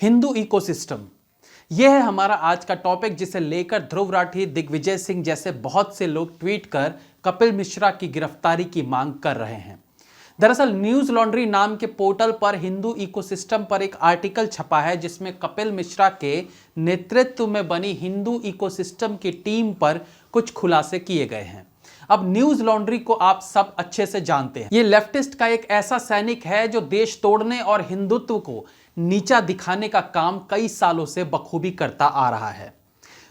Hindu ecosystem, यह है हमारा आज का टॉपिक, जिसे लेकर ध्रुव राठी, दिग्विजय सिंह जैसे बहुत से लोग ट्वीट कर कपिल मिश्रा की गिरफ्तारी की मांग कर रहे हैं। दरअसल न्यूज लॉन्ड्री नाम के पोर्टल पर हिंदू इकोसिस्टम पर एक आर्टिकल छपा है, जिसमें कपिल मिश्रा के नेतृत्व में बनी हिंदू इकोसिस्टम की टीम पर कुछ खुलासे किए गए हैं। अब न्यूज लॉन्ड्री को आप सब अच्छे से जानते हैं। ये लेफ्टिस्ट का एक ऐसा सैनिक है जो देश तोड़ने और हिंदुत्व को नीचा दिखाने का काम कई सालों से बखूबी करता आ रहा है।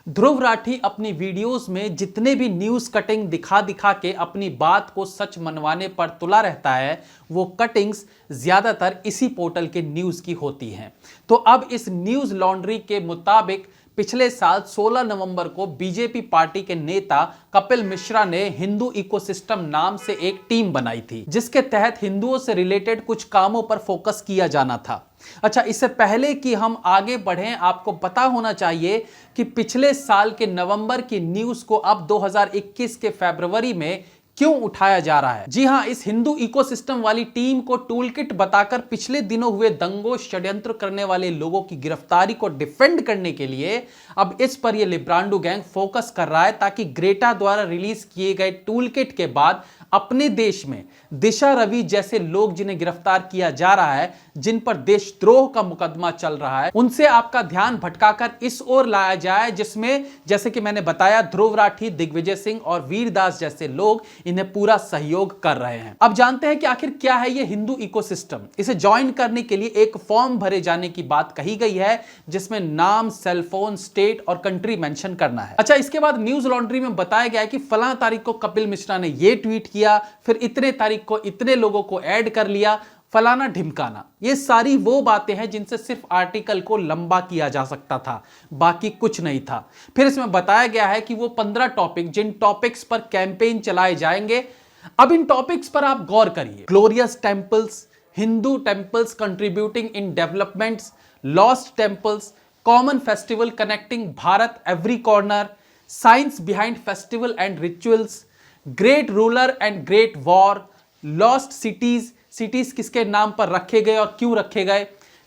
ध्रुव राठी अपनी वीडियोस में जितने भी न्यूज कटिंग दिखा दिखा के अपनी बात को सच मनवाने पर तुला रहता है, वो कटिंग्स ज्यादातर इसी पोर्टल के न्यूज की होती हैं। तो अब इस न्यूज लॉन्ड्री के मुताबिक पिछले साल 16 नवंबर को बीजेपी पार्टी के नेता कपिल मिश्रा ने हिंदू इकोसिस्टम नाम से एक टीम बनाई थी, जिसके तहत हिंदुओं से रिलेटेड कुछ कामों पर फोकस किया जाना था। अच्छा, इससे पहले कि हम आगे बढ़ें, आपको पता होना चाहिए कि पिछले साल के नवंबर की न्यूज को अब 2021 के फरवरी में क्यों उठाया जा रहा है। जी हां, इस हिंदू इकोसिस्टम वाली टीम को टूलकिट बताकर पिछले दिनों हुए दंगों, षड्यंत्र करने वाले लोगों की गिरफ्तारी को डिफेंड करने के लिए अब इस पर यह लिब्रांडो गैंग फोकस कर रहा है, ताकि ग्रेटा द्वारा रिलीज किए गए टूलकिट के बाद अपने देश में दिशा रवि जैसे लोग जिन्हें गिरफ्तार किया जा रहा है, जिन पर देशद्रोह का मुकदमा चल रहा है, उनसे आपका ध्यान भटकाकर इस ओर लाया जाए, जिसमें जैसे कि मैंने बताया ध्रुव राठी, दिग्विजय सिंह और वीरदास जैसे लोग इन्हें पूरा सहयोग कर रहे हैं। अब जानते हैं कि आखिर क्या है ये हिंदू इकोसिस्टम। इसे ज्वाइन करने के लिए एक फॉर्म भरे जाने की बात कही गई है, जिसमें नाम, सेलफोन, स्टेट और कंट्री मेंशन करना है। अच्छा, इसके बाद न्यूज लॉन्ड्री में बताया गया है कि फलां तारीख को कपिल मिश्रा ने यह ट्वीट किया, फिर इतने तारीख को इतने लोगों को ऐड कर लिया, फलाना ढिमकाना। ये सारी वो बातें हैं जिनसे सिर्फ आर्टिकल को लंबा किया जा सकता था, बाकी कुछ नहीं था। फिर इसमें बताया गया है कि वो 15 टॉपिक, जिन टॉपिक्स पर कैंपेन चलाए जाएंगे, अब इन टॉपिक्स पर आप गौर करिए। Glorious temples, Hindu temples contributing in developments, lost temples, common festival connecting Bharat every corner, science behind festival and rituals, great ruler and great war, lost cities, cities किसके नाम पर रखे गए और क्यों रखे गए,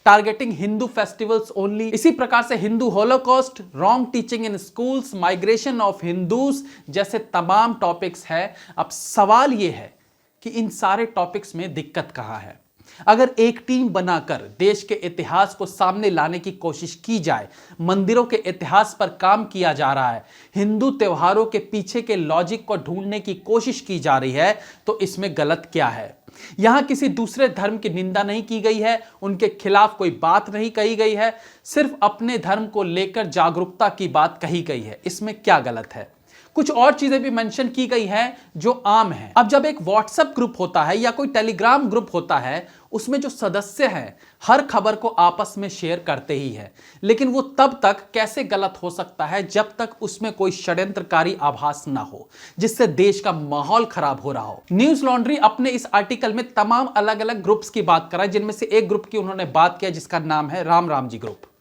टारगेटिंग हिंदू फेस्टिवल्स ओनली। इसी प्रकार से Hindu Holocaust, wrong teaching in schools, migration of Hindus जैसे तमाम टॉपिक्स हैं। अब सवाल यह है कि इन सारे टॉपिक्स में दिक्कत कहां है। अगर एक टीम बनाकर देश के इतिहास को सामने लाने की कोशिश की जाए, मंदिरों के इतिहास पर काम किया जा रहा है, हिंदू त्योहारों के पीछे के लॉजिक को ढूंढने की कोशिश की जा रही है, तो इसमें गलत क्या है। यहां किसी दूसरे धर्म की निंदा नहीं की गई है, उनके खिलाफ कोई बात नहीं कही गई है, सिर्फ अपने धर्म को लेकर जागरूकता की बात कही गई है। इसमें क्या गलत है। कुछ और चीजें भी मेंशन की गई हैं जो आम हैं। अब जब एक व्हाट्सएप ग्रुप होता है या कोई टेलीग्राम ग्रुप होता है, उसमें जो सदस्य हैं हर खबर को आपस में शेयर करते ही हैं, लेकिन वो तब तक कैसे गलत हो सकता है जब तक उसमें कोई षड्यंत्रकारी आभास ना हो, जिससे देश का माहौल खराब हो रहा हो। न्यूज लॉन्ड्री अपने इस आर्टिकल में तमाम अलग अलग ग्रुप्स की बात कर रहा है, जिनमें से एक ग्रुप की उन्होंने बात किया जिसका नाम है राम जी ग्रुप।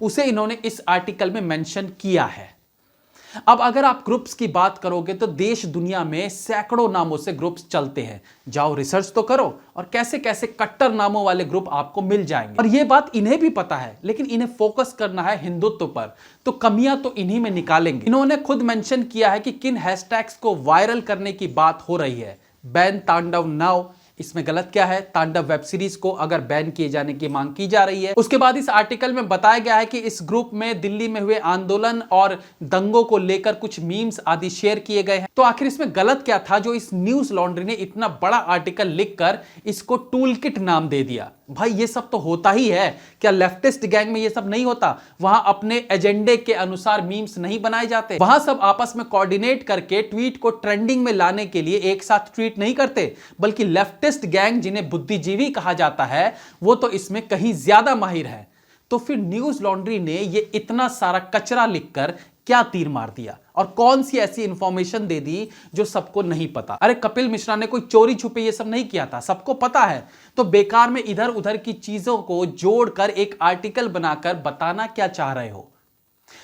उसे इन्होंने इस आर्टिकल में मेंशन किया है। अब अगर आप ग्रुप्स की बात करोगे तो देश दुनिया में सैकड़ों नामों से ग्रुप्स चलते हैं। जाओ रिसर्च तो करो और कैसे कैसे कट्टर नामों वाले ग्रुप आपको मिल जाएंगे। और यह बात इन्हें भी पता है, लेकिन इन्हें फोकस करना है हिंदुत्व पर, तो कमियां तो इन्हीं में निकालेंगे। इन्होंने खुद मेंशन किया है कि किन हैशटैग्स को वायरल करने की बात हो रही है। बैन तांडव नाउ, इसमें गलत क्या है। तांडव वेब सीरीज को अगर बैन किए जाने की मांग की जा रही है। उसके बाद इस आर्टिकल में बताया गया है कि इस ग्रुप में दिल्ली में हुए आंदोलन और दंगों को लेकर कुछ मीम्स आदि शेयर किए गए हैं। तो आखिर इसमें गलत क्या था जो इस न्यूज लॉन्ड्री ने इतना बड़ा आर्टिकल लिखकर इसको टूलकिट नाम दे दिया। भाई ये सब तो होता ही है, क्या लेफ्टिस्ट गैंग में ये सब नहीं होता? वहां अपने एजेंडे के अनुसार मीम्स नहीं बनाए जाते? वहां सब आपस में कोऑर्डिनेट करके ट्वीट को ट्रेंडिंग में लाने के लिए एक साथ ट्वीट नहीं करते, बल्कि लेफ्टिस्ट गैंग, जिन्हें बुद्धिजीवी कहा जाता है, वो तो इसमें कहीं ज्यादा माहिर है। तो फिर न्यूज लॉन्ड्री ने ये इतना सारा कचरा लिखकर क्या तीर मार दिया और कौन सी ऐसी इंफॉर्मेशन दे दी जो सबको नहीं पता? अरे कपिल मिश्रा ने कोई चोरी छुपे ये सब नहीं किया था, सबको पता है। तो बेकार में इधर उधर की चीजों को जोड़कर एक आर्टिकल बनाकर बताना क्या चाह रहे हो?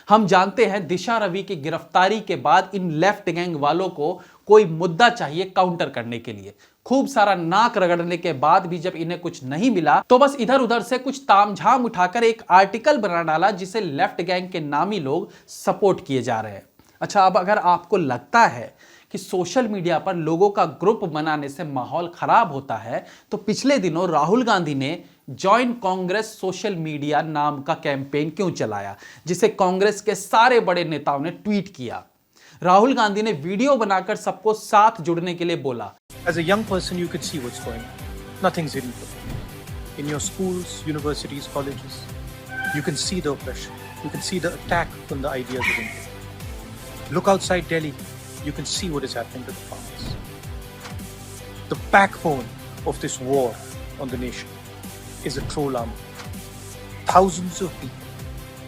हम जानते हैं दिशा रवि की गिरफ्तारी के बाद इन लेफ्ट गैंग वालों को कोई मुद्दा चाहिए काउंटर करने के लिए। खूब सारा नाक रगड़ने के बाद भी जब इन्हें कुछ नहीं मिला तो बस इधर उधर से कुछ तामझाम उठाकर एक आर्टिकल बना डाला जिसे लेफ्ट गैंग के नामी लोग सपोर्ट किए जा रहे हैं। अच्छा, अब अगर आपको लगता है कि सोशल मीडिया पर लोगों का ग्रुप बनाने से माहौल खराब होता है तो पिछले दिनों राहुल गांधी ने जॉइन कांग्रेस सोशल मीडिया नाम का कैंपेन क्यों चलाया, जिसे कांग्रेस के सारे बड़े नेताओं ने ट्वीट किया। राहुल गांधी ने वीडियो बनाकर सबको साथ जुड़ने के लिए बोला। As a young person, you can see what's going on. Nothing's hidden from you. In your schools, universities, colleges, you can see the oppression. You can see the attack on the ideas of India. Look outside Delhi. You can see what is happening to the farmers. The backbone of this war on the nation is a troll army. Thousands of people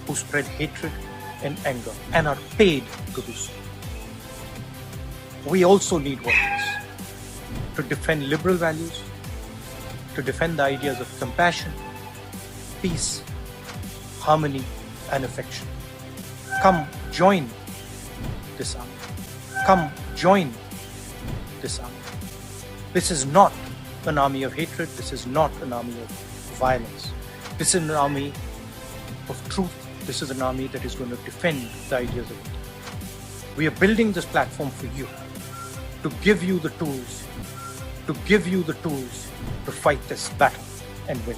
who spread hatred and anger and are paid to do so. We also need voices to defend liberal values, to defend the ideas of compassion, peace, harmony, and affection. Come join this army. Come join this army. This is not an army of hatred. This is not an army of violence. This is an army of truth. This is an army that is going to defend the ideas of India. We are building this platform for you, to give you the tools, to fight this battle and win.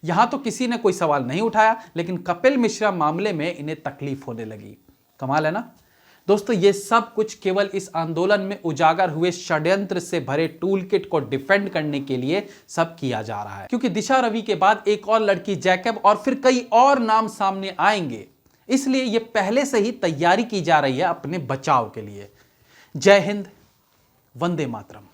यहां तो किसी ने कोई सवाल नहीं उठाया, लेकिन कपिल मिश्रा मामले में इन्हें तकलीफ होने लगी। कमाल है ना दोस्तों, ये सब कुछ केवल इस आंदोलन में उजागर हुए षड्यंत्र से भरे टूलकिट को डिफेंड करने के लिए सब किया जा रहा है, क्योंकि दिशा रवि के बाद एक और लड़की जैकब और फिर कई और नाम सामने आएंगे। इसलिए ये पहले से ही तैयारी की जा रही है अपने बचाव के लिए। जय हिंद, वंदे मातरम।